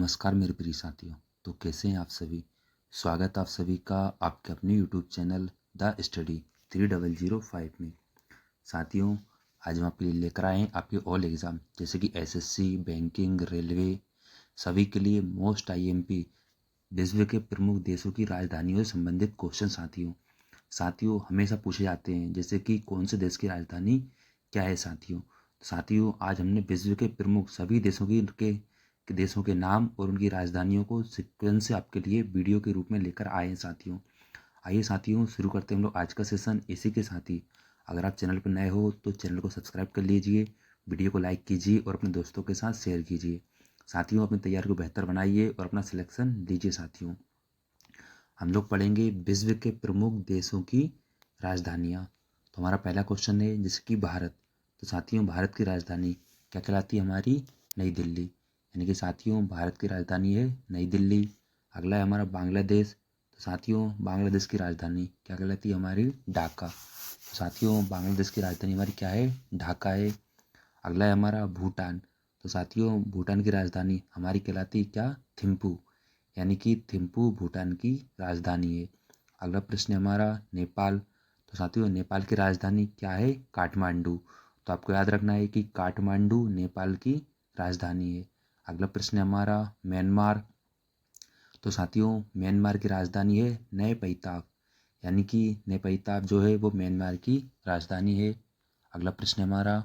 नमस्कार मेरे प्रिय साथियों। तो कैसे हैं आप सभी। स्वागत आप सभी का आपके अपने यूट्यूब चैनल द स्टडी 3005 में। साथियों, आज हम आपके लिए लेकर आए हैं आपके ऑल एग्ज़ाम जैसे कि एसएससी, बैंकिंग, रेलवे, सभी के लिए मोस्ट आईएमपी विश्व के प्रमुख देशों की राजधानियों से संबंधित क्वेश्चन साथियों हमेशा पूछे जाते हैं, जैसे कि कौन से देश की राजधानी क्या है। साथियों आज हमने विश्व के प्रमुख सभी देशों के नाम और उनकी राजधानियों को सीक्वेंस से आपके लिए वीडियो के रूप में लेकर आए हैं साथियों। आइए साथियों शुरू करते हैं हम लोग आज का सेशन। इसी के साथ ही अगर आप चैनल पर नए हो तो चैनल को सब्सक्राइब कर लीजिए, वीडियो को लाइक कीजिए और अपने दोस्तों के साथ शेयर कीजिए। साथियों अपनी तैयारी को बेहतर बनाइए और अपना सिलेक्शन लीजिए। साथियों हम लोग पढ़ेंगे विश्व के प्रमुख देशों की राजधानियाँ। तो हमारा पहला क्वेश्चन है जैसे कि भारत। तो साथियों भारत की राजधानी क्या कहलाती है हमारी? नई दिल्ली। यानी कि साथियों भारत की राजधानी है नई दिल्ली। अगला है हमारा बांग्लादेश। तो साथियों बांग्लादेश की राजधानी क्या कहलाती है हमारी? ढाका। तो साथियों बांग्लादेश की राजधानी हमारी क्या है? ढाका है। अगला है हमारा भूटान। तो साथियों भूटान की राजधानी हमारी कहलाती क्या? थिम्पू। यानी कि थिम्पू भूटान की राजधानी है। अगला प्रश्न है हमारा नेपाल। तो साथियों नेपाल की राजधानी क्या है? काठमांडू। तो आपको याद रखना है कि काठमांडू नेपाल की राजधानी है। अगला प्रश्न है हमारा म्यांमार। तो साथियों म्यांमार की राजधानी है नए पैताब। यानी कि नए पैताब जो है वो म्यांमार की राजधानी है। अगला प्रश्न है हमारा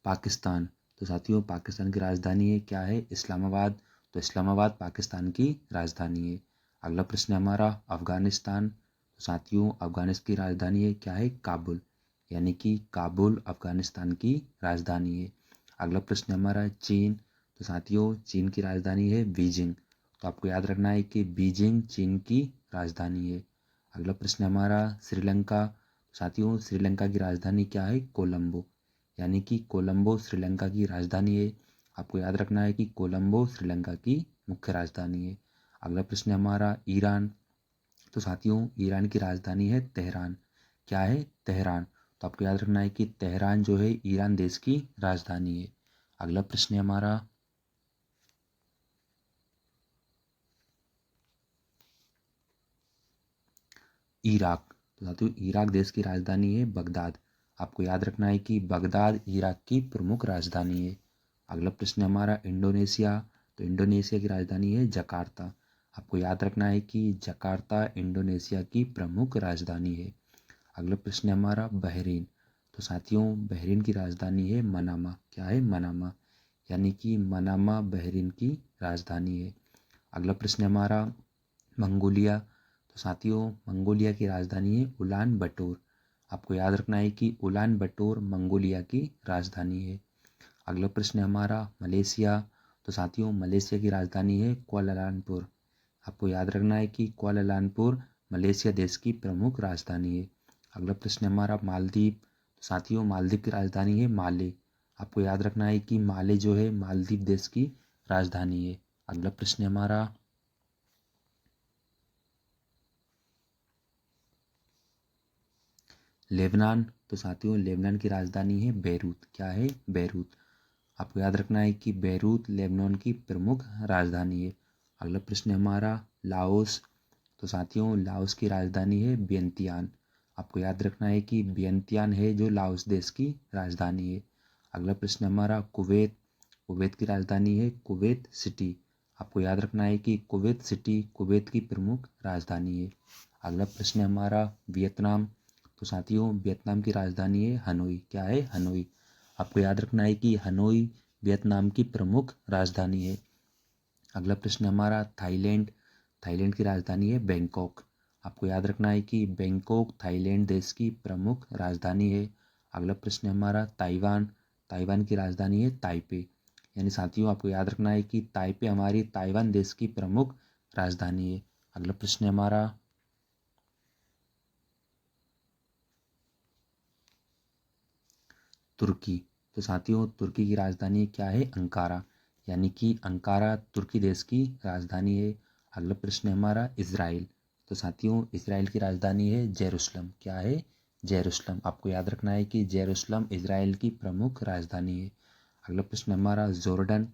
पाकिस्तान। तो साथियों पाकिस्तान की राजधानी है क्या है? इस्लामाबाद। तो इस्लामाबाद पाकिस्तान की राजधानी है। अगला प्रश्न है हमारा अफगानिस्तान। तो साथियों अफगानिस्तान की राजधानी है क्या है? काबुल। यानी कि काबुल अफगानिस्तान की राजधानी है। अगला प्रश्न है हमारा चीन। तो साथियों चीन की राजधानी है बीजिंग। तो आपको याद रखना है कि बीजिंग चीन की राजधानी है। अगला प्रश्न है हमारा श्रीलंका। साथियों श्रीलंका की राजधानी क्या है? कोलंबो। यानी कि कोलंबो श्रीलंका की राजधानी है। आपको याद रखना है कि कोलंबो श्रीलंका की मुख्य राजधानी है। अगला प्रश्न है हमारा ईरान। तो साथियों ईरान की राजधानी है तेहरान। क्या है? तेहरान। तो आपको याद रखना है कि तेहरान जो है ईरान देश की राजधानी है। अगला प्रश्न है हमारा इराक। तो साथियों इराक देश की राजधानी है बगदाद। आपको याद रखना है कि बगदाद इराक की प्रमुख राजधानी है। अगला प्रश्न है हमारा इंडोनेशिया। तो इंडोनेशिया की राजधानी है जकार्ता। आपको याद रखना है कि जकार्ता इंडोनेशिया की प्रमुख राजधानी है। अगला प्रश्न है हमारा बहरीन। तो साथियों बहरीन की राजधानी है मनामा। क्या है? मनामा। यानी कि मनामा बहरीन की राजधानी है। अगला प्रश्न है हमारा मंगोलिया। तो साथियों मंगोलिया की राजधानी है उलान बटोर। आपको याद रखना है कि उलान बटोर मंगोलिया की राजधानी है। अगला प्रश्न है हमारा मलेशिया। तो साथियों मलेशिया की राजधानी है कुआलालंपुर। आपको याद रखना है कि कुआलालंपुर मलेशिया देश की प्रमुख राजधानी है। अगला प्रश्न है हमारा मालदीव। तो साथियों मालदीव की राजधानी है माले। आपको याद रखना है कि माले जो है मालदीव देश की राजधानी है। अगला प्रश्न है हमारा लेबनान। तो साथियों लेबनान की राजधानी है बेरूत। क्या है? बेरूत। आपको याद रखना है कि बेरूत लेबनान की प्रमुख राजधानी है। अगला प्रश्न है हमारा लाओस। तो साथियों लाओस की राजधानी है वियंतियान। आपको याद रखना है कि वियंतियान है जो लाओस देश की राजधानी है। अगला प्रश्न है हमारा कुवैत। कुवैत की राजधानी है कुवैत सिटी। आपको याद रखना है कि कुवैत सिटी कुवैत की प्रमुख राजधानी है। अगला प्रश्न है हमारा वियतनाम। तो साथियों वियतनाम की राजधानी है हनोई। क्या है? हनोई। आपको याद रखना है कि हनोई वियतनाम की प्रमुख राजधानी है। अगला प्रश्न है हमारा थाईलैंड। थाईलैंड की राजधानी है बैंकॉक। आपको याद रखना है कि बैंकॉक थाईलैंड देश की प्रमुख राजधानी है। अगला प्रश्न है हमारा ताइवान। ताइवान की राजधानी है ताइपे। यानी साथियों आपको याद रखना है कि ताइपे हमारी ताइवान देश की प्रमुख राजधानी है। अगला प्रश्न है हमारा तुर्की। तो साथियों तुर्की की राजधानी क्या है? अंकारा। यानी कि अंकारा तुर्की देश की राजधानी है। अगला प्रश्न है हमारा इजराइल। तो साथियों इजराइल की राजधानी है जेरूसलम। क्या है? जेरूसलम। आपको याद रखना है कि जेरूसलम इजराइल की प्रमुख राजधानी है। अगला प्रश्न हमारा जॉर्डन।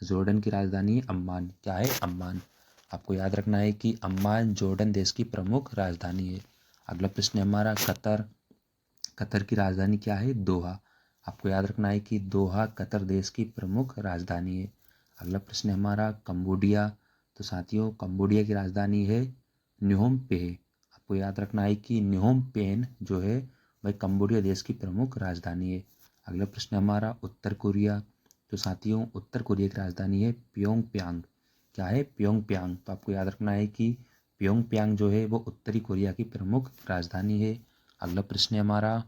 जॉर्डन की राजधानी अम्मान। क्या है? अम्मान। आपको याद रखना है कि अम्मान जॉर्डन देश की प्रमुख राजधानी है। अगला प्रश्न हमारा कतर। कतर की राजधानी क्या है? दोहा। आपको याद रखना है कि दोहा कतर देश की प्रमुख राजधानी है। अगला प्रश्न हमारा कंबोडिया। तो साथियों कंबोडिया की राजधानी है न्योम पेह। आपको याद रखना है कि न्योम पेन जो है वह कंबोडिया देश की प्रमुख राजधानी है। अगला प्रश्न हमारा उत्तर कोरिया। तो साथियों उत्तर कोरिया की राजधानी है प्योंगयांग। क्या है? प्योंगयांग। तो आपको याद रखना है कि प्योंगयांग जो है वो उत्तरी कोरिया की प्रमुख राजधानी है। अगला प्रश्न हमारा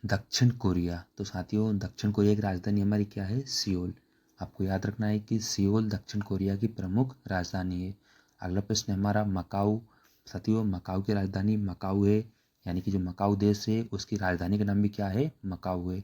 दक्षिण कोरिया। तो साथियों दक्षिण कोरिया की राजधानी हमारी क्या है? सियोल। आपको याद रखना है कि सियोल दक्षिण कोरिया की प्रमुख राजधानी है। अगला प्रश्न हमारा मकाऊ। साथियों मकाऊ की राजधानी मकाऊ है, यानी कि जो मकाऊ देश है उसकी राजधानी का नाम भी क्या है? मकाऊ है।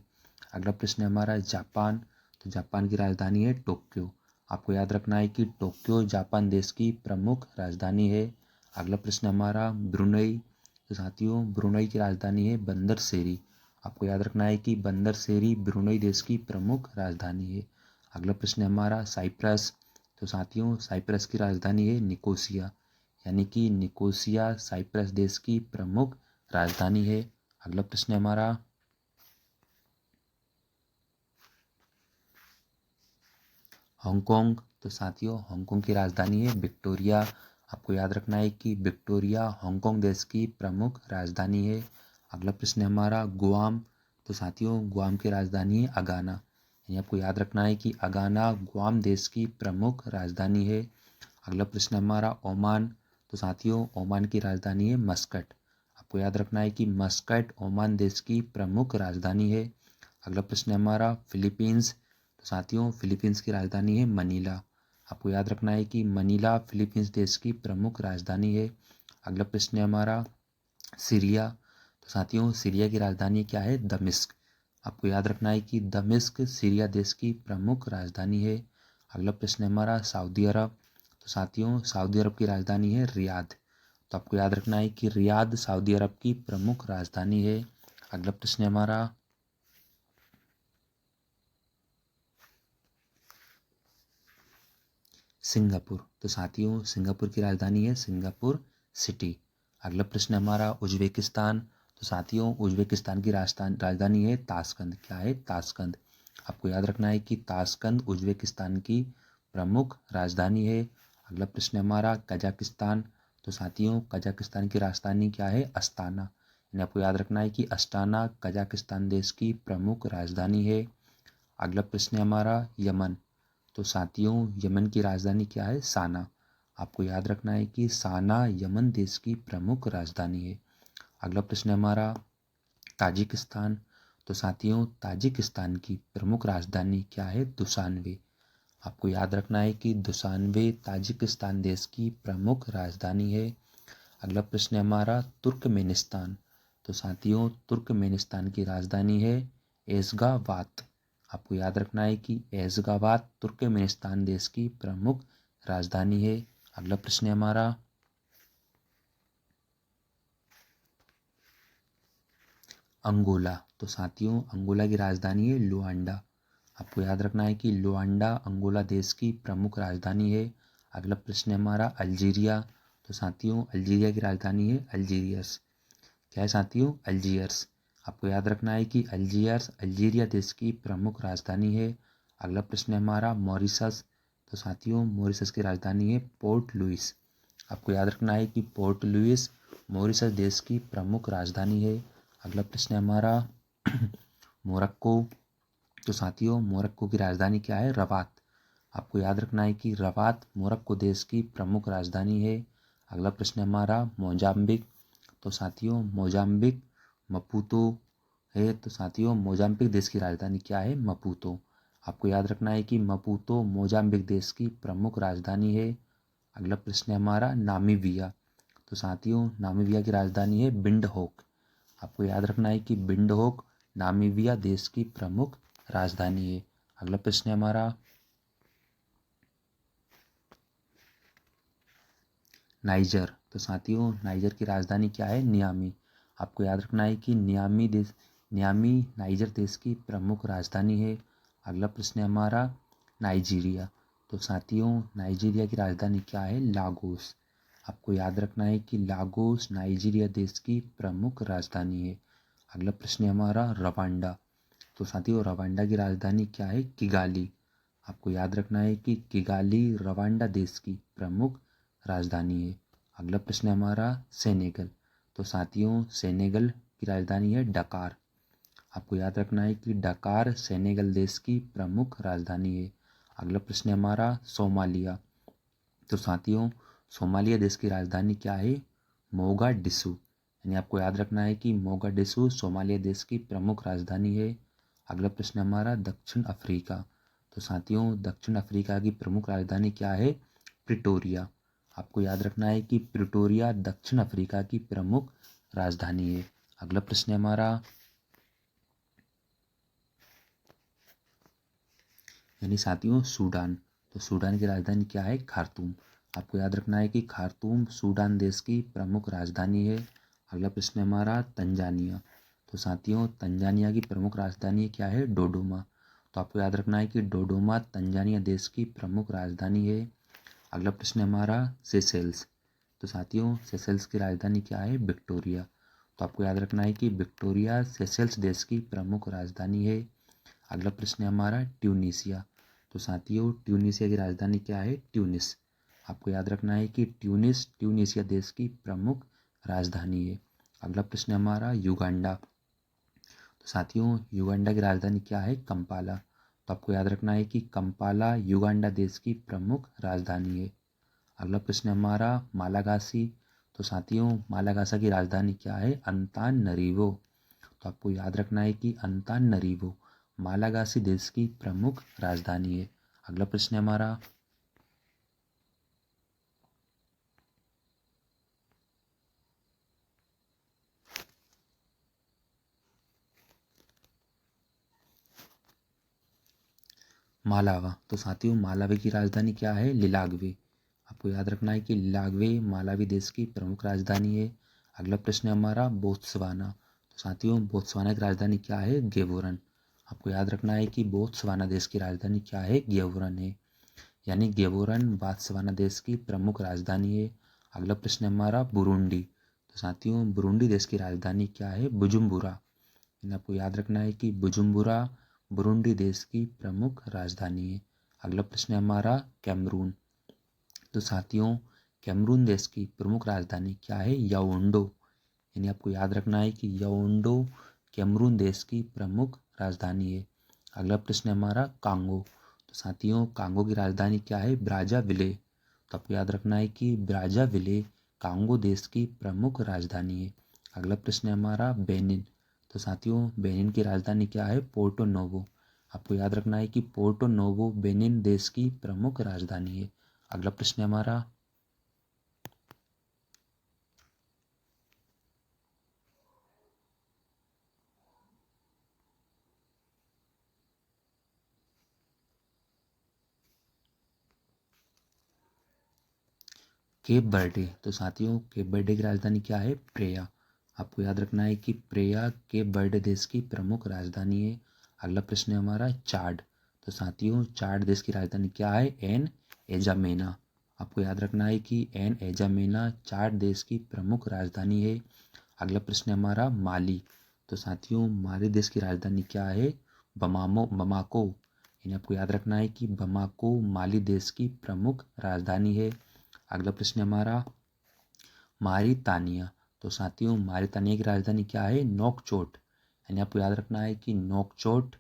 अगला प्रश्न हमारा जापान। तो जापान की राजधानी है टोक्यो। आपको याद रखना है कि टोक्यो जापान देश की प्रमुख राजधानी है। अगला प्रश्न हमारा ब्रुनई। तो साथियों ब्रुनई की राजधानी है बंदर सेरी। आपको याद रखना है कि बंदर सेरी ब्रुनई देश की प्रमुख राजधानी है। अगला प्रश्न हमारा साइप्रस। तो साथियों साइप्रस की राजधानी है निकोसिया, यानी कि निकोसिया साइप्रस देश की प्रमुख राजधानी है। अगला प्रश्न हमारा हांगकांग। तो साथियों हांगकांग की राजधानी है विक्टोरिया। आपको याद रखना है कि विक्टोरिया हांगकांग देश की प्रमुख राजधानी है। अगला प्रश्न हमारा गुआम। तो साथियों गुआम की राजधानी है अगाना, यानी आपको याद रखना है कि अगाना गुआम देश की प्रमुख राजधानी है। अगला प्रश्न हमारा ओमान। तो साथियों ओमान की राजधानी है मस्कट। आपको याद रखना है कि मस्कट ओमान देश की प्रमुख राजधानी है। अगला प्रश्न हमारा फिलीपींस। तो साथियों फिलीपींस की राजधानी है मनीला। आपको याद रखना है कि मनीला फिलीपींस देश की प्रमुख राजधानी है। अगला प्रश्न है हमारा सीरिया। तो साथियों सीरिया की राजधानी क्या है? दमिश्क। आपको याद रखना है कि दमिश्क सीरिया देश की प्रमुख राजधानी है। अगला प्रश्न है हमारा सऊदी अरब। तो साथियों सऊदी अरब की राजधानी है रियाद। तो आपको याद रखना है कि रियाद सऊदी अरब की प्रमुख राजधानी है। अगला प्रश्न है हमारा सिंगापुर। तो साथियों सिंगापुर की राजधानी है सिंगापुर सिटी। अगला प्रश्न हमारा उज्बेकिस्तान। तो साथियों उज्बेकिस्तान की राजधानी है ताशकंद। क्या है? ताशकंद। आपको याद रखना है कि ताशकंद उज्बेकिस्तान की प्रमुख राजधानी है। अगला प्रश्न हमारा कजाकिस्तान। तो साथियों कजाकिस्तान की राजधानी क्या है? अस्ताना, यानी आपको याद रखना है कि अस्ताना कजाकिस्तान देश की प्रमुख राजधानी है। अगला प्रश्न है हमारा यमन। तो साथियों यमन की राजधानी क्या है? साना। आपको याद रखना है कि साना यमन देश की प्रमुख राजधानी है। अगला प्रश्न है हमारा ताजिकिस्तान। तो साथियों ताजिकिस्तान की प्रमुख राजधानी क्या है? दुशानबे। आपको याद रखना है कि दुशानबे ताजिकिस्तान देश की प्रमुख राजधानी है। अगला प्रश्न है हमारा तुर्कमेनिस्तान। तो साथियों तुर्कमेनिस्तान की राजधानी है एशगाबाद। आपको याद रखना है कि एशगाबाद तुर्कमेनिस्तान देश की प्रमुख राजधानी है। अगला प्रश्न है हमारा अंगोला। तो साथियों अंगोला की राजधानी है लुआंडा। आपको याद रखना है कि लुआंडा अंगोला देश की प्रमुख राजधानी है। अगला प्रश्न है हमारा अल्जीरिया। तो साथियों अल्जीरिया की राजधानी है अल्जीरियस। क्या है साथियों? अल्जीयर्स। आपको याद रखना है कि अल्जीयर्स अल्जीरिया देश की प्रमुख राजधानी है। अगला प्रश्न है हमारा मॉरिशस। तो साथियों मॉरिशस की राजधानी है पोर्ट लुइस। आपको याद रखना है कि पोर्ट लुइस मॉरिशस देश की प्रमुख राजधानी है। अगला प्रश्न है हमारा मोरक्को। तो साथियों मोरक्को की राजधानी क्या है? रबात। आपको याद रखना है कि रबात मोरक्को देश की प्रमुख राजधानी है। अगला प्रश्न है हमारा मोजाम्बिक। तो साथियों मोजाम्बिक मपूतो है। तो साथियों मोजाम्बिक देश की राजधानी क्या है? मपूतो। आपको याद रखना है कि मपूतो मोजाम्बिक देश की प्रमुख राजधानी है। अगला प्रश्न है हमारा नामीबिया। तो साथियों नामीबिया की राजधानी है विंडहोक। आपको याद रखना है कि विंडहोक नामीबिया देश की प्रमुख राजधानी है। अगला प्रश्न है हमारा नाइजर। तो साथियों नाइजर की राजधानी क्या है? नियामी। आपको याद रखना है कि नियामी नाइजर देश की प्रमुख राजधानी है। अगला प्रश्न है हमारा नाइजीरिया। तो साथियों नाइजीरिया की राजधानी क्या है? लागोस। आपको याद रखना है कि लागोस नाइजीरिया देश की प्रमुख राजधानी है। अगला प्रश्न है हमारा रवांडा। तो साथियों रवांडा की राजधानी क्या है? किगाली। आपको याद रखना है कि किगाली रवांडा देश की प्रमुख राजधानी है। अगला प्रश्न है हमारा सेनेगल। तो साथियों सेनेगल की राजधानी है डकार। आपको याद रखना है कि डकार सेनेगल देश की प्रमुख राजधानी है। अगला प्रश्न है हमारा सोमालिया। तो साथियों सोमालिया देश की राजधानी क्या है? मोगाडिशु। यानी आपको याद रखना है कि मोगाडिशु सोमालिया देश की प्रमुख राजधानी है। अगला प्रश्न हमारा दक्षिण अफ्रीका। तो साथियों दक्षिण अफ्रीका की प्रमुख राजधानी क्या है? प्रिटोरिया। आपको याद रखना है कि प्रिटोरिया दक्षिण अफ्रीका की प्रमुख राजधानी है। अगला प्रश्न है हमारा यानी साथियों सूडान। तो सूडान की राजधानी क्या है? खार्तूम। आपको याद रखना है कि खार्तूम सूडान देश की प्रमुख राजधानी है। अगला प्रश्न है हमारा तंजानिया। तो साथियों तंजानिया की प्रमुख राजधानी क्या है? डोडोमा। तो आपको याद रखना है कि डोडोमा तंजानिया देश की प्रमुख राजधानी है। अगला प्रश्न है हमारा सेशेल्स। तो साथियों सेशेल्स की राजधानी क्या है? विक्टोरिया। तो आपको याद रखना है कि विक्टोरिया सेशेल्स देश की प्रमुख राजधानी है। अगला प्रश्न है हमारा ट्यूनीसिया। तो साथियों ट्यूनीसिया की राजधानी क्या है? ट्यूनिस। आपको याद रखना है कि ट्यूनीसिया देश की प्रमुख राजधानी है। अगला प्रश्न है हमारा युगांडा। तो साथियों युगांडा की राजधानी क्या है? कंपाला। तो आपको याद रखना है कि कंपाला युगांडा देश की प्रमुख राजधानी है। अगला प्रश्न है हमारा मालागासी। तो साथियों मालागासा की राजधानी क्या है? अंतानरीवो। तो आपको याद रखना है कि अंतानरीवो मालागासी देश की प्रमुख राजधानी है। अगला प्रश्न है हमारा मालावा। तो साथियों मालावी की राजधानी क्या है? लिलागवे। आपको याद रखना है कि लिलागवे मालावी देश की प्रमुख राजधानी है। अगला प्रश्न है हमारा बोत्सवाना। तो साथियों बोत्सवाना की राजधानी क्या है? गेबोरन। आपको याद रखना है कि बोत्सवाना देश की राजधानी क्या है? गेबोरन है। यानी गेबोरन बोत्सवाना देश की प्रमुख राजधानी है। अगला प्रश्न है हमारा बुरुंडी। तो साथियों बुरुंडी देश की राजधानी क्या है? बुजुम्बुरा। आपको याद रखना है कि बुजुम्बुरा बुरुंडी देश की प्रमुख राजधानी है। अगला प्रश्न है हमारा कैमरून। तो साथियों कैमरून देश की प्रमुख राजधानी क्या है? याओंडो। यानी आपको याद रखना है कि याओंडो कैमरून देश की प्रमुख राजधानी है। अगला प्रश्न है हमारा कांगो। तो साथियों कांगो की राजधानी क्या है? ब्राज़ाविले। तो आपको याद रखना है कि ब्राज़ाविले कांगो देश की प्रमुख राजधानी है। अगला प्रश्न है हमारा बेनिन। तो साथियों बेनिन की राजधानी क्या है? Porto Novo. आपको याद रखना है कि पोर्टो नोवो बेनिन देश की प्रमुख राजधानी है। अगला प्रश्न है हमारा केप बर्डे। तो साथियों केप बर्डे की राजधानी क्या है? प्रेया। आपको याद रखना है कि प्रेया केप बर्डे देश की प्रमुख राजधानी है। अगला प्रश्न है हमारा चाड। तो साथियों चाड देश की राजधानी क्या है? एन एजामेना। आपको याद रखना है कि एन एजामेना चाड देश की प्रमुख राजधानी है। अगला प्रश्न है हमारा माली। तो साथियों माली देश की राजधानी क्या है? बमाको। यानी आपको याद रखना है कि बमाको माली देश की प्रमुख राजधानी है। अगला प्रश्न है हमारा मारितानिया। तो साथियों मारितानिया की राजधानी क्या है? नोकचोट। यानी आपको याद रखना है कि नोकचोट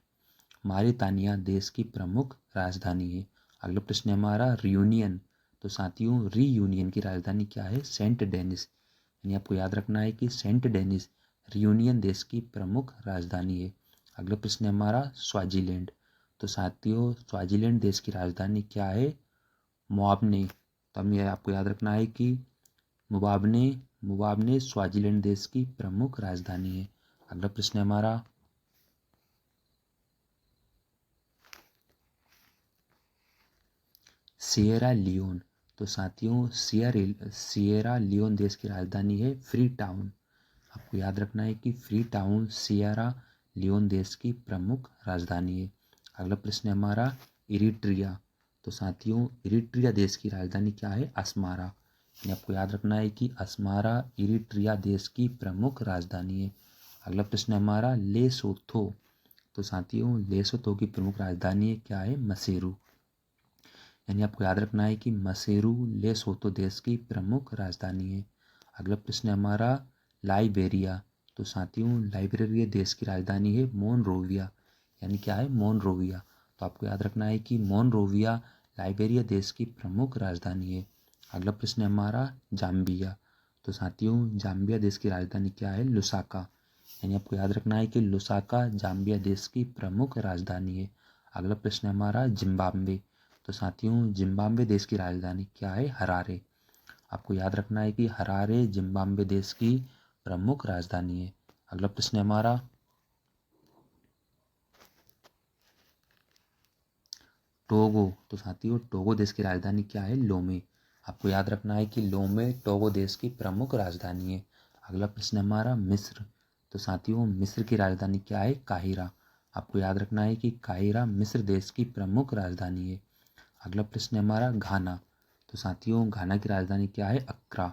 मारितानिया देश की प्रमुख राजधानी है। अगला प्रश्न है हमारा रियूनियन। तो साथियों रीयूनियन की राजधानी क्या है? Saint Denis. यानी आपको याद रखना है कि सेंट डेनिस रियूनियन देश की प्रमुख राजधानी है। अगला प्रश्न है हमारा स्वाजीलैंड। तो साथियों स्वाजीलैंड देश की राजधानी क्या है? मोआबने। तो हमें आपको याद रखना है कि मुबाबने मुबाबने स्वाजीलैंड देश की प्रमुख राजधानी है। अगला प्रश्न है हमारा सिएरा लियोन। तो साथियों सिएरा लियोन देश की राजधानी है फ्री टाउन। आपको याद रखना है कि फ्री टाउन सिएरा लियोन देश की प्रमुख राजधानी है। अगला प्रश्न है हमारा इरिट्रिया। तो साथियों इरिट्रिया देश की राजधानी क्या है? अस्मारा। यानी आपको याद रखना है कि अस्मारा इरिट्रिया देश की प्रमुख राजधानी है। अगला प्रश्न है हमारा लेसोथो। तो साथियों लेसोथो की प्रमुख राजधानी है क्या है? मसेरू। यानी आपको याद रखना है कि मसेरू लेसोथो देश की प्रमुख राजधानी है। अगला प्रश्न है हमारा लाइबेरिया। तो साथियों लाइबेरिया देश की राजधानी है मोनरोविया। यानी क्या है? मोनरोविया। तो आपको याद रखना है कि मोनरोविया लाइबेरिया देश की प्रमुख राजधानी है। अगला प्रश्न है हमारा जाम्बिया। तो साथियों जाम्बिया देश की राजधानी क्या है? लुसाका। यानी आपको याद रखना है कि लुसाका जाम्बिया देश की प्रमुख राजधानी है। अगला प्रश्न है हमारा जिम्बाब्वे। तो साथियों जिम्बाब्वे देश की राजधानी क्या है? हरारे। आपको याद रखना है कि हरारे जिम्बाब्वे देश की प्रमुख राजधानी है। अगला प्रश्न है हमारा टोगो। तो साथियों टोगो देश की राजधानी क्या है? लोमे। आपको याद रखना है कि लोमे टोगो देश की प्रमुख राजधानी है। अगला प्रश्न है हमारा मिस्र। तो साथियों मिस्र की राजधानी क्या है? काहिरा। आपको याद रखना है कि काहिरा मिस्र देश की प्रमुख राजधानी है। अगला प्रश्न है हमारा घाना। तो साथियों घाना की राजधानी क्या है? अक्रा।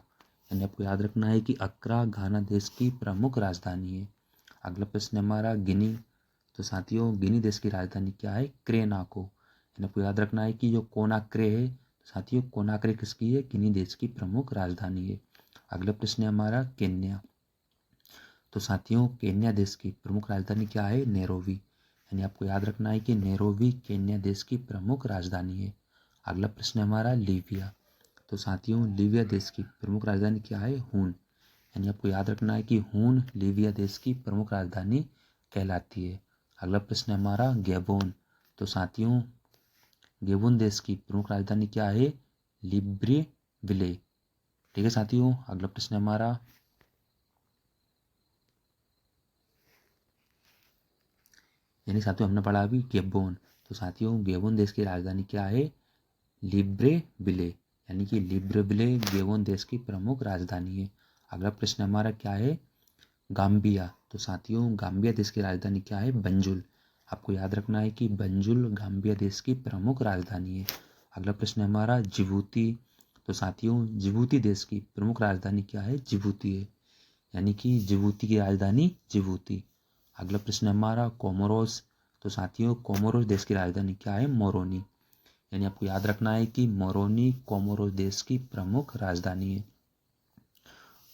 यानी आपको याद रखना है कि अक्रा घाना देश की प्रमुख राजधानी है। अगला प्रश्न है हमारा गिनी। तो साथियों गिनी देश की राजधानी क्या है? क्रेनाको। यानी आपको याद रखना है कि जो कोनाक्रे है, तो साथियों कोनाक्रे किसकी है? गिनी देश की प्रमुख राजधानी है। अगला प्रश्न है हमारा केन्या। तो साथियों केन्या देश की प्रमुख राजधानी क्या है? नैरोबी। यानी आपको याद रखना है कि नैरोबी केन्या देश की प्रमुख राजधानी है। अगला प्रश्न है हमारा लीबिया। तो साथियों लीबिया देश की प्रमुख राजधानी क्या है? हून। यानी आपको याद रखना है कि हून लीबिया देश की प्रमुख राजधानी कहलाती है। अगला प्रश्न है हमारा गैबोन। तो साथियों गैबोन देश की प्रमुख राजधानी क्या है? लिब्रेविले। ठीक है साथियों। अगला प्रश्न है हमारा यानी साथियों हमने पढ़ा अभी गैबोन। तो साथियों गैबोन देश की राजधानी क्या है? लिब्रेविले। यानी कि लिब्रेविले गैबोन देश की प्रमुख राजधानी है। अगला प्रश्न हमारा क्या है? गाम्बिया। तो साथियों गाम्बिया देश की राजधानी क्या है? बंजुल। आपको याद रखना है कि बंजुल गाम्बिया देश की प्रमुख राजधानी है। अगला प्रश्न है हमारा जिबूती। तो साथियों जिबूती देश की प्रमुख राजधानी क्या है? जिबूती है। यानी कि जिबूती की राजधानी जिबूती। अगला प्रश्न है हमारा कोमोरोस। तो साथियों कोमोरोस देश की राजधानी क्या है? मोरोनी। यानी आपको याद रखना है कि मोरोनी कोमोरोस देश की प्रमुख राजधानी है।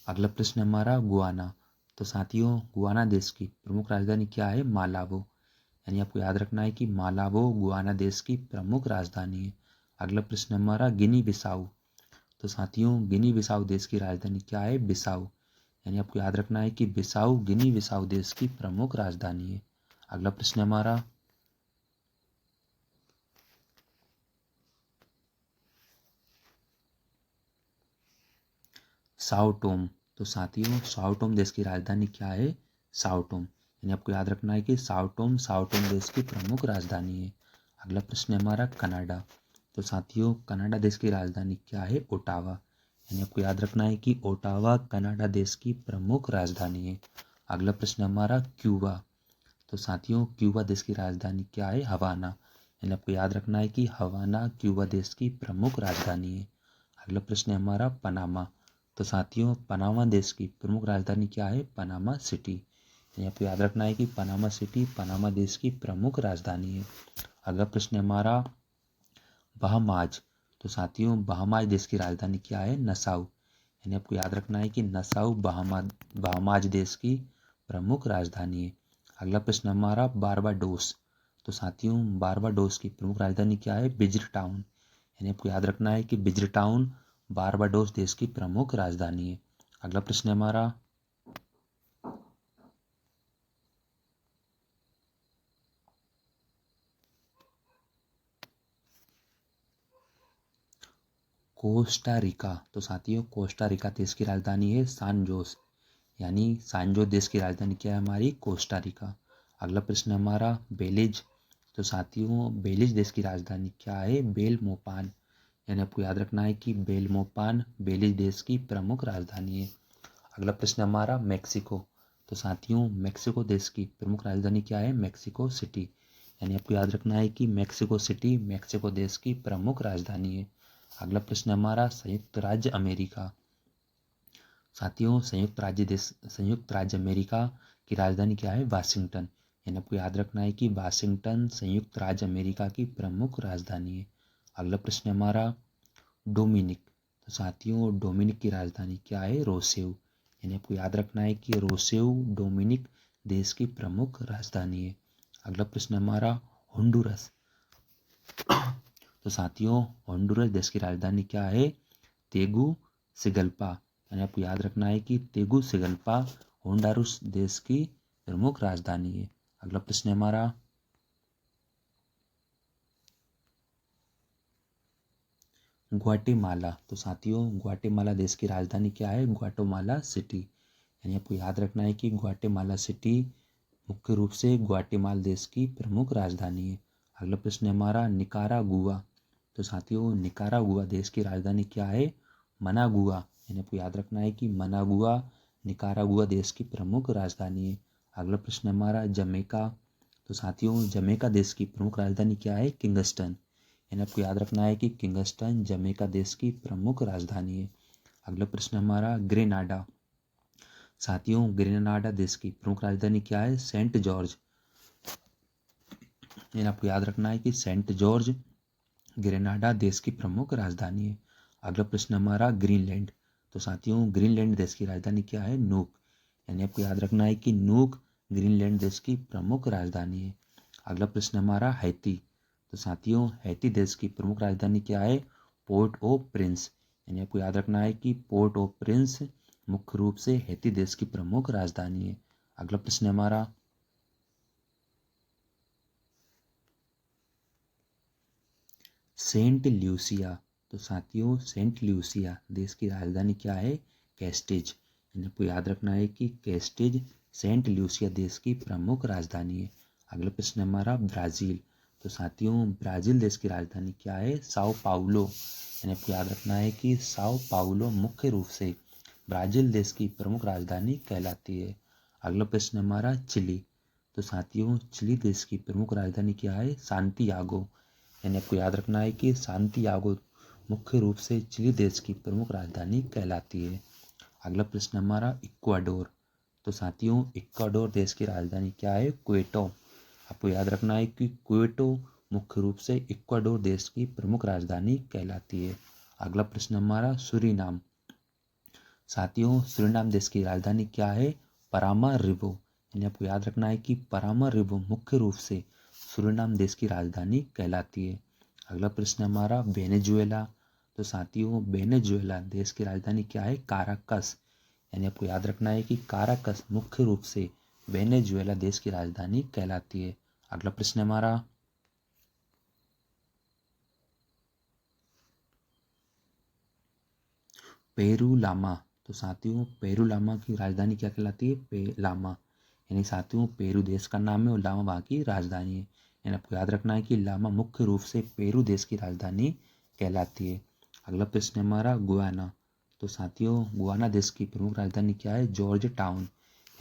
अगला प्रश्न है हमारा गुआना। तो साथियों गुआना देश की प्रमुख राजधानी क्या है? मालाबो। यानी आपको याद रखना है कि मालाबो गुआना देश की प्रमुख राजधानी है। अगला प्रश्न है हमारा गिनी बिसाऊ। तो साथियों गिनी बिसाऊ देश की राजधानी क्या है? बिसाऊ। यानी आपको याद रखना है कि बिसाऊ गिनी बिसाऊ देश की प्रमुख राजधानी है। अगला प्रश्न है हमारा साओटोम। तो साथियों साओटोम देश की राजधानी क्या है? साओटोम। यानी आपको याद रखना है कि साओटोम साओटोम देश की प्रमुख राजधानी है। अगला प्रश्न है हमारा कनाडा। तो साथियों कनाडा देश की राजधानी क्या है? ओटावा। यानी आपको याद रखना है कि ओटावा कनाडा देश की प्रमुख राजधानी है। अगला प्रश्न है हमारा क्यूबा। तो साथियों क्यूबा देश की राजधानी क्या है? हवाना। यानी आपको याद रखना है कि हवाना क्यूबा देश की प्रमुख राजधानी है। अगला प्रश्न है हमारा पनामा। तो साथियों पनामा देश की प्रमुख राजधानी क्या है? Panama city. यानी आपको याद रखना है कि पनामा सिटी पनामा देश की प्रमुख राजधानी है। अगला प्रश्न है हमारा बहामाज। तो साथियों बहामाज देश की राजधानी क्या है? नसाउ। यानी आपको याद रखना है कि नसाउ बहामाज देश की प्रमुख राजधानी है। अगला प्रश्न हमारा बारबाडोस। तो साथियों बारबाडोस की प्रमुख राजधानी क्या है? बिजर टाउन। यानी आपको याद रखना है कि बिजर टाउन बारबाडोस देश की प्रमुख राजधानी है। अगला प्रश्न है हमारा कोस्टा रिका। तो साथियों कोस्टा रिका देश की राजधानी है सान जोस। यानी सान जोस देश की राजधानी क्या है हमारी? Costa Rica. अगला प्रश्न है हमारा बेलिज। तो साथियों बेलिज देश की राजधानी क्या है? बेल मोपान। यानी आपको याद रखना है कि बेलमोपान बेलीज देश की प्रमुख राजधानी है। अगला प्रश्न हमारा मैक्सिको। तो साथियों मैक्सिको देश की प्रमुख राजधानी क्या है? Mexico city. यानी आपको याद रखना है कि मैक्सिको सिटी मैक्सिको देश की प्रमुख राजधानी है। अगला प्रश्न हमारा संयुक्त राज्य अमेरिका। साथियों संयुक्त राज्य अमेरिका की राजधानी क्या है? वाशिंगटन। यानी आपको याद रखना है कि वाशिंगटन संयुक्त राज्य अमेरिका की प्रमुख राजधानी है। अगला प्रश्न हमारा डोमिनिक। तो साथियों डोमिनिक की राजधानी क्या है? रोसेव। यानी आपको याद रखना है कि रोसेव डोमिनिक देश की प्रमुख राजधानी है। अगला प्रश्न हमारा होंडुरस। तो साथियों होंडुरस देश की राजधानी क्या है? तेगुसिगल्पा। यानी आपको याद रखना है कि तेगुसिगल्पा होंडुरस देश की प्रमुख राजधानी है। अगला प्रश्न हमारा ग्वाटेमाला। तो साथियों ग्वाटेमाला देश की राजधानी क्या है? Guatemala city. यानी आपको याद रखना है कि ग्वाटेमाला सिटी मुख्य रूप से ग्वाटेमाला देश की प्रमुख राजधानी है। अगला प्रश्न हमारा निकारागुआ। तो साथियों निकारागुआ देश की राजधानी क्या है? मनागुआ। यानी आपको याद रखना है कि मनागुआ निकारागुआ देश की प्रमुख राजधानी है। अगला प्रश्न हमारा जमैका। तो साथियों जमैका देश की प्रमुख राजधानी क्या है? किंगस्टन। यानी आपको याद रखना है कि किंगस्टन जमैका देश की प्रमुख राजधानी है। अगला प्रश्न हमारा ग्रेनाडा। साथियों ग्रेनाडा देश की प्रमुख राजधानी क्या है? Saint George. यानी आपको याद रखना है कि सेंट जॉर्ज ग्रेनाडा देश की प्रमुख राजधानी है। अगला प्रश्न हमारा ग्रीनलैंड। तो साथियों ग्रीनलैंड देश की राजधानी क्या है? नूक। यानी आपको याद रखना है कि नूक ग्रीनलैंड देश की प्रमुख राजधानी है। अगला प्रश्न हमारा हैती। तो साथियों हैती देश की प्रमुख राजधानी क्या है? पोर्ट ओ प्रिंस। यानी आपको याद रखना है कि पोर्ट ओ प्रिंस मुख्य रूप से हैती देश की प्रमुख राजधानी है। अगला प्रश्न हमारा सेंट ल्यूसिया। तो साथियों सेंट ल्यूसिया देश की राजधानी क्या है? कैस्टिज। आपको याद रखना है कि कैस्टिज सेंट ल्यूसिया देश की प्रमुख राजधानी है। अगला प्रश्न हमारा ब्राज़ील। तो साथियों ब्राज़ील देश की राजधानी क्या है? Sao Paulo. यानी आपको याद रखना है कि साओ पाउलो मुख्य रूप से ब्राज़ील देश की प्रमुख राजधानी कहलाती है। अगला प्रश्न हमारा चिली। तो साथियों चिली देश की प्रमुख राजधानी क्या है? सांतियागो। यानी आपको याद रखना है कि सांतियागो मुख्य रूप से चिली देश की प्रमुख राजधानी कहलाती है। अगला प्रश्न हमारा इक्वाडोर। तो साथियों इक्वाडोर देश की राजधानी क्या है? क्वेटो। आपको याद रखना है कि क्वेटो मुख्य रूप से इक्वाडोर देश की प्रमुख राजधानी कहलाती है। अगला प्रश्न हमारा सूरीनाम। साथियों सूरीनाम देश की राजधानी क्या है? परामारिबो। यानी आपको याद रखना है कि परामारिबो मुख्य रूप से सूरीनाम देश की राजधानी कहलाती है। अगला प्रश्न हमारा वेनेजुएला। तो साथियों वेनेजुएला देश की राजधानी क्या है? काराकस। यानी आपको याद रखना है कि काराकस मुख्य रूप से वेनेजुएला देश की राजधानी कहलाती है। अगला प्रश्न हमारा पेरू लामा। तो साथियों पेरू लामा की राजधानी क्या कहलाती है? लामा। यानी साथियों पेरू देश का नाम है और लामा वहाँ की राजधानी है। यानी आपको याद रखना है कि लामा मुख्य रूप से पेरू देश की राजधानी कहलाती है। अगला प्रश्न हमारा गुयाना। तो साथियों गुयाना देश की प्रमुख राजधानी क्या है? George town.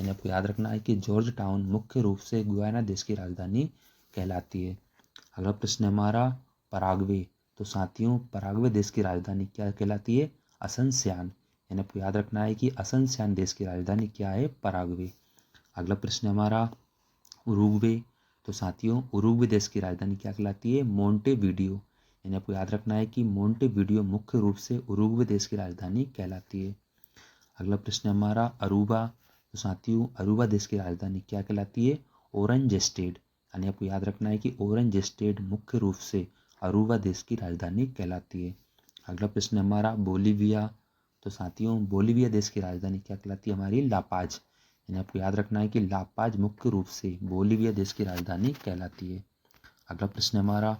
यानी आपको याद रखना है कि जॉर्ज टाउन मुख्य रूप से गुयाना देश की राजधानी कहलाती है। अगला प्रश्न हमारा पराग्वे। तो साथियों पराग्वे देश की राजधानी क्या कहलाती है? असनसियान। यानी आपको याद रखना है कि असनसियान देश की राजधानी क्या है? पराग्वे। अगला प्रश्न हमारा उरुग्वे। तो साथियों उरुग्वे देश की राजधानी क्या कहलाती है? मोंटेवीडियो। यानी आपको याद रखना है कि मोंटेवीडियो मुख्य रूप से उरुग्वे देश की राजधानी कहलाती है। अगला प्रश्न हमारा अरूबा। तो साथियों अरूबा देश की राजधानी क्या कहलाती है? Orange state. यानी आपको याद रखना है कि ओरेंज स्टेट मुख्य रूप से अरूबा देश की राजधानी कहलाती है। अगला प्रश्न हमारा बोलीविया। तो साथियों बोलीविया देश की राजधानी क्या कहलाती है? हमारी लापाज। यानी आपको याद रखना है कि लापाज मुख्य रूप से बोलीविया देश की राजधानी कहलाती है। अगला प्रश्न हमारा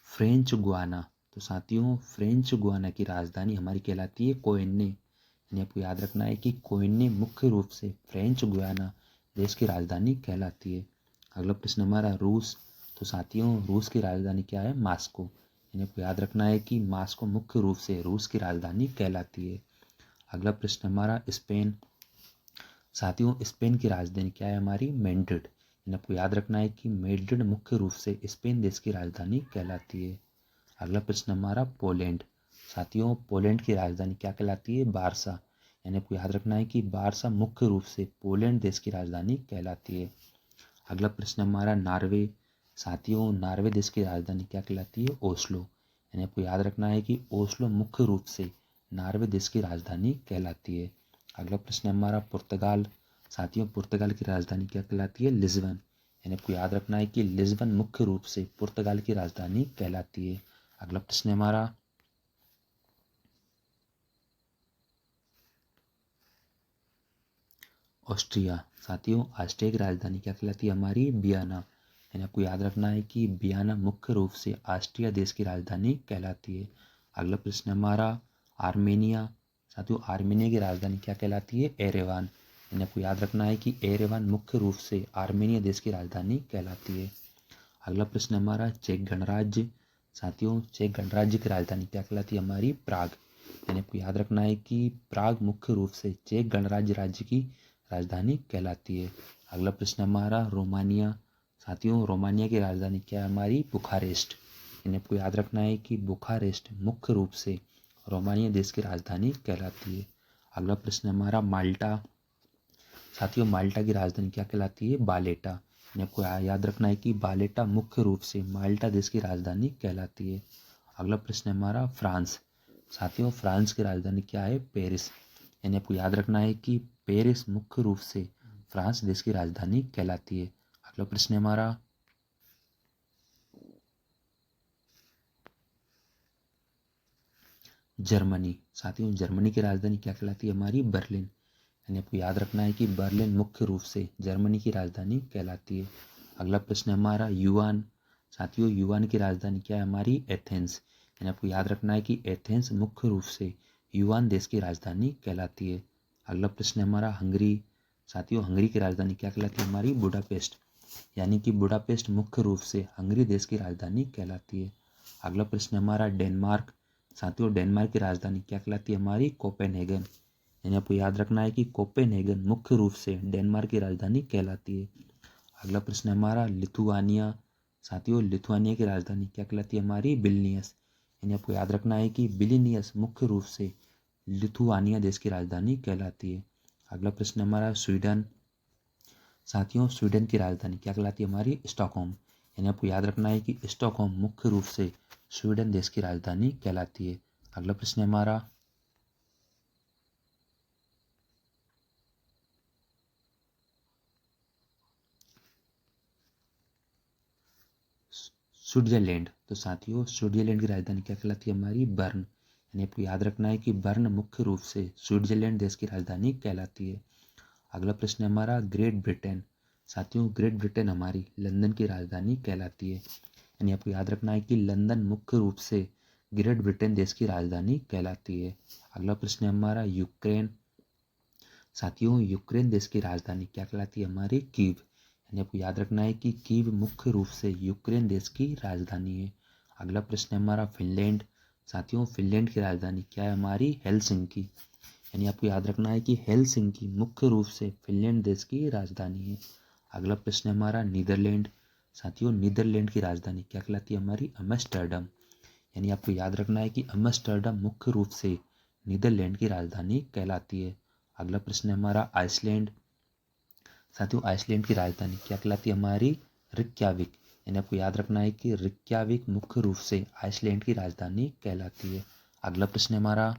फ्रेंच गुआना। तो साथियों फ्रेंच गुआना की राजधानी हमारी कहलाती है कोयन्ने। यानी आपको याद रखना है कि कोयन्ने मुख्य रूप से फ्रेंच गुआना देश की राजधानी कहलाती है। अगला प्रश्न हमारा रूस। तो साथियों रूस की राजधानी क्या है? मास्को। यानी आपको याद रखना है कि मास्को मुख्य रूप से रूस की राजधानी कहलाती है। अगला प्रश्न हमारा स्पेन। साथियों स्पेन की राजधानी क्या है हमारी? मैड्रिड। यानी आपको याद रखना है कि मैड्रिड मुख्य रूप से स्पेन देश की राजधानी कहलाती है। अगला प्रश्न हमारा पोलैंड। साथियों पोलैंड की राजधानी क्या कहलाती है? वारसा। यानी आपको याद रखना है कि वारसा मुख्य रूप से पोलैंड देश की राजधानी कहलाती है। अगला प्रश्न हमारा नॉर्वे। साथियों नॉर्वे देश की राजधानी क्या कहलाती है? ओस्लो। यानी आपको याद रखना है कि ओस्लो मुख्य रूप से नॉर्वे देश की राजधानी कहलाती है। अगला प्रश्न हमारा पुर्तगाल। साथियों पुर्तगाल की राजधानी क्या कहलाती है? लिस्बन। यानी आपको याद रखना है कि लिस्बन मुख्य रूप से पुर्तगाल की राजधानी कहलाती है। अगला प्रश्न हमारा ऑस्ट्रिया। साथियों ऑस्ट्रिया की राजधानी क्या कहलाती है हमारी? वियना। यानी आपको याद रखना है कि वियना मुख्य रूप से ऑस्ट्रिया देश की राजधानी कहलाती है। अगला प्रश्न हमारा आर्मेनिया। साथियों आर्मेनिया की राजधानी क्या कहलाती है? एरेवान। यानी आपको याद रखना है कि एरेवान मुख्य रूप से आर्मेनिया देश की राजधानी कहलाती है। अगला प्रश्न हमारा चेक गणराज्य। साथियों चेक गणराज्य की राजधानी क्या कहलाती है हमारी? प्राग। यानी आपको याद रखना है कि प्राग मुख्य रूप से चेक गणराज्य राज्य की राजधानी कहलाती है। अगला प्रश्न हमारा रोमानिया। साथियों रोमानिया की राजधानी क्या है हमारी? बुखारेस्ट। यानी आपको याद रखना है कि बुखारेस्ट मुख्य रूप से रोमानिया देश की राजधानी कहलाती है। अगला प्रश्न हमारा माल्टा। साथियों माल्टा की राजधानी क्या कहलाती है? बालेटा। यानी आपको याद रखना है कि बालेटा मुख्य रूप से माल्टा देश की राजधानी कहलाती है। अगला प्रश्न हमारा फ्रांस। साथियों फ्रांस की राजधानी क्या है? पेरिस। यानी आपको याद रखना है कि पेरिस मुख्य रूप से फ्रांस देश की राजधानी कहलाती है। अगला प्रश्न हमारा जर्मनी। साथियों जर्मनी की राजधानी क्या कहलाती है हमारी? बर्लिन। यानी आपको याद रखना है कि बर्लिन मुख्य रूप से जर्मनी की राजधानी कहलाती है। अगला प्रश्न हमारा युआन। साथियों युआन की राजधानी क्या है हमारी? एथेंस। यानी आपको याद रखना है कि एथेंस मुख्य रूप से युआन देश की राजधानी कहलाती है। अगला प्रश्न हमारा हंगरी। साथियों हंगरी की राजधानी क्या कहलाती है हमारी? बुडापेस्ट। यानी कि बुडापेस्ट मुख्य रूप से हंगरी देश की राजधानी कहलाती है। अगला प्रश्न हमारा डेनमार्क। साथियों डेनमार्क की राजधानी क्या कहलाती है हमारी? कोपेनहेगन। यानी आपको याद रखना है कि कोपेनहेगन मुख्य रूप से डेनमार्क की राजधानी कहलाती है। अगला प्रश्न हमारा लिथुआनिया। साथियों लिथुआनिया की राजधानी क्या कहलाती है हमारी? विल्नियस। यानी आपको याद रखना है कि विल्नियस मुख्य रूप से लिथुआनिया देश की राजधानी कहलाती है। अगला प्रश्न हमारा स्वीडन। साथियों स्वीडन की राजधानी क्या कहलाती है हमारी? स्टॉकहोम। यानी आपको याद रखना है कि स्टॉकहोम मुख्य रूप से स्वीडन देश की राजधानी कहलाती है। अगला प्रश्न हमारा स्विट्जरलैंड। तो साथियों स्विट्जरलैंड की राजधानी क्या कहलाती है हमारी? बर्न। यानी आपको याद रखना है कि बर्न मुख्य रूप से स्विट्जरलैंड देश की राजधानी कहलाती है। अगला प्रश्न है हमारा ग्रेट ब्रिटेन। साथियों ग्रेट ब्रिटेन हमारी लंदन की राजधानी कहलाती है। यानी आपको याद रखना है कि लंदन मुख्य रूप से ग्रेट ब्रिटेन देश की राजधानी कहलाती है। अगला प्रश्न है हमारा यूक्रेन। साथियों यूक्रेन देश की राजधानी क्या कहलाती है हमारी? कीव। यानी आपको याद रखना है कि कीव मुख्य रूप से यूक्रेन देश की राजधानी है। अगला प्रश्न है हमारा फिनलैंड। साथियों फिनलैंड की राजधानी क्या है हमारी? हेलसिंकी। यानी आपको याद रखना है कि हेलसिंकी मुख्य रूप से फिनलैंड देश की राजधानी है। अगला प्रश्न है हमारा नीदरलैंड। साथियों नीदरलैंड की राजधानी क्या कहलाती है हमारी? अमस्टरडम। यानी आपको याद रखना है कि अमस्टरडम मुख्य रूप से नीदरलैंड की राजधानी कहलाती है। अगला प्रश्न है हमारा आइसलैंड। साथियों आइसलैंड की राजधानी क्या कहलाती है हमारी? रिक्याविक। यानी आपको याद रखना है कि रिक्याविक मुख्य रूप से आइसलैंड की राजधानी कहलाती है। अगला प्रश्न है हमारा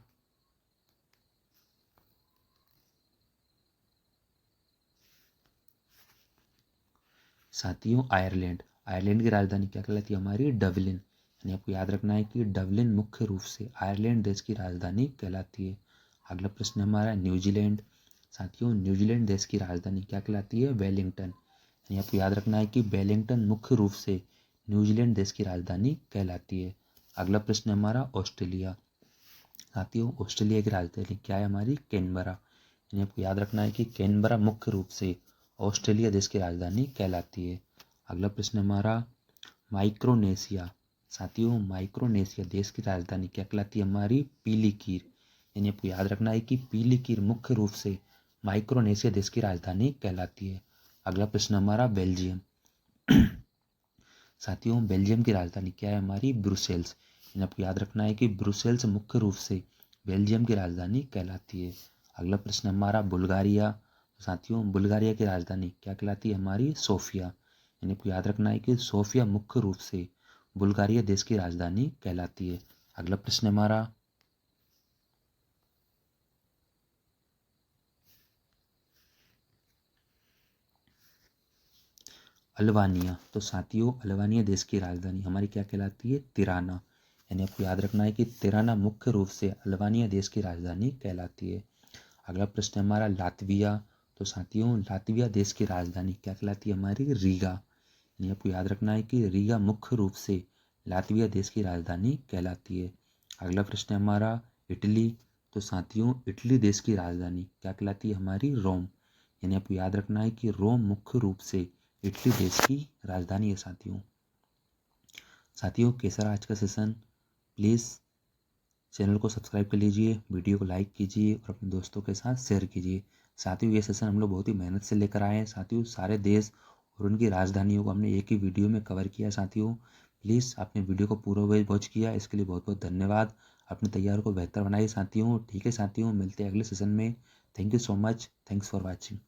साथियों आयरलैंड। आयरलैंड की राजधानी क्या कहलाती है हमारी? डबलिन। यानी आपको याद रखना है कि डबलिन मुख्य रूप से आयरलैंड देश की राजधानी कहलाती है। अगला प्रश्न है हमारा न्यूजीलैंड। साथियों न्यूजीलैंड देश की राजधानी क्या कहलाती है? वेलिंगटन। यानी आपको याद रखना है कि वेलिंगटन मुख्य रूप से न्यूजीलैंड देश की राजधानी कहलाती है। अगला प्रश्न है हमारा ऑस्ट्रेलिया। साथियों ऑस्ट्रेलिया की राजधानी क्या है हमारी? कैनबरा। यानी आपको याद रखना है कि कैनबरा मुख्य रूप से ऑस्ट्रेलिया देश की राजधानी कहलाती है। अगला प्रश्न हमारा माइक्रोनेशिया। साथियों माइक्रोनेशिया देश की राजधानी क्या कहलाती है हमारी? पीलीकीर। यानी आपको याद रखना है कि पीलीकीर मुख्य रूप से माइक्रोनेशिया देश की राजधानी कहलाती है। अगला प्रश्न हमारा बेल्जियम। साथियों बेल्जियम की राजधानी क्या है हमारी? ब्रुसेल्स। यानी आपको याद रखना है कि ब्रुसेल्स मुख्य रूप से बेल्जियम की राजधानी कहलाती है। अगला प्रश्न हमारा बुल्गारिया। साथियों बुल्गारिया की राजधानी क्या कहलाती है हमारी? सोफिया। यानी आपको याद रखना है कि सोफिया मुख्य रूप से बुल्गारिया देश की राजधानी कहलाती है। अगला प्रश्न हमारा अल्बानिया। तो साथियों अल्बानिया देश की राजधानी हमारी क्या कहलाती है? तिराना। यानी आपको याद रखना है कि तिराना मुख्य रूप से अल्बानिया देश की राजधानी कहलाती है। अगला प्रश्न है हमारा लातविया। तो साथियों लातविया देश की राजधानी क्या कहलाती है हमारी? रीगा। यानी आपको याद रखना है कि रीगा मुख्य रूप से लातविया देश की राजधानी कहलाती है। अगला प्रश्न है हमारा इटली। तो साथियों इटली देश की राजधानी क्या कहलाती है हमारी? रोम। यानी आपको याद रखना है कि रोम मुख्य रूप से इटली देश की राजधानी है। साथियों कैसा रहा आज का सेशन? प्लीज़ चैनल को सब्सक्राइब कर लीजिए, वीडियो को लाइक कीजिए और अपने दोस्तों के साथ शेयर कीजिए। साथियों ये सेशन हम लोग बहुत ही मेहनत से लेकर आए हैं। साथियों सारे देश और उनकी राजधानियों को हमने एक ही वीडियो में कवर किया। साथियों प्लीज़ आपने वीडियो को पूरा वॉच किया, इसके लिए बहुत बहुत धन्यवाद। अपनी तैयारी को बेहतर बनाइए साथियों। ठीक है साथियों, मिलते हैं अगले सेशन में। Thank you so much. Thanks for watching.